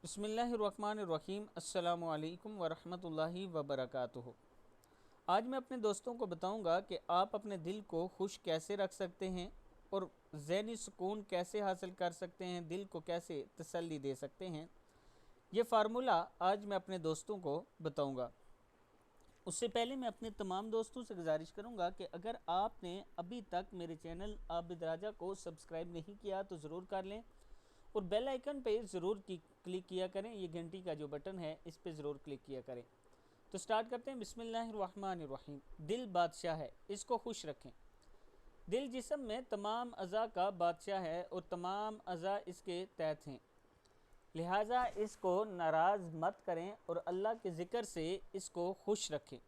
बिस्मिल्लाहिर्रहमानिर्रहीम अस्सलामु अलैकुम वरहमतुल्लाहि वबरकातुहू। आज मैं अपने दोस्तों को बताऊंगा कि आप अपने दिल को खुश कैसे रख सकते हैं और ज़हनी सुकून कैसे हासिल कर सकते हैं, दिल को कैसे तसल्ली दे सकते हैं। ये फार्मूला आज मैं अपने दोस्तों को बताऊंगा। उससे पहले मैं अपने तमाम दोस्तों से गुजारिश करूंगा कि अगर आपने अभी तक मेरे चैनल आबिद राजा को सब्सक्राइब नहीं किया तो ज़रूर कर लें और बेल आइकन पे ज़रूर क्लिक किया करें। ये घंटी का जो बटन है इस पे ज़रूर क्लिक किया करें। तो स्टार्ट करते हैं। बिस्मिल्लाहिर्रहमानिर्रहीम। दिल बादशाह है, इसको खुश रखें। दिल जिस्म में तमाम अज़ा का बादशाह है और तमाम अज़ा इसके तहत हैं, लिहाजा इसको नाराज़ मत करें और अल्लाह के ज़िक्र से इसको खुश रखें।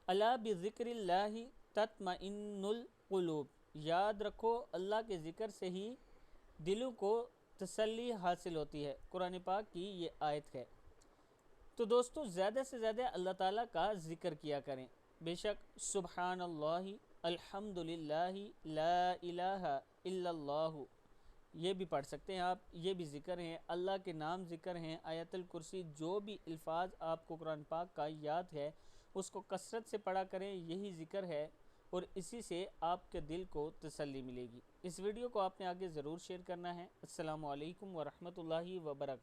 अला बिज़िक्रिल्लाहि तत्मइन्नुल क़ुलूब। याद रखो, अल्लाह के ज़िक्र से ही दिलों को तसल्ली हासिल होती है। कुरान पाक की ये आयत है। तो दोस्तों, ज़्यादा से ज़्यादा अल्लाह ताला का ज़िक्र किया करें। बेशक सुबहानल्लाहि अल्हम्दुलिल्लाहि ला इलाहा इल्लल्लाहु ये भी पढ़ सकते हैं आप, ये भी ज़िक्र हैं। अल्लाह के नाम ज़िक्र हैं। आयतुल कुर्सी, जो भी अल्फाज आपको कुरान पाक का याद है उसको कसरत से पढ़ा करें, यही ज़िक्र है और इसी से आपके दिल को तसल्ली मिलेगी। इस वीडियो को आपने आगे ज़रूर शेयर करना है। अस्सलामु अलैकुम वरहमतुल्लाहि वबरकातुहू।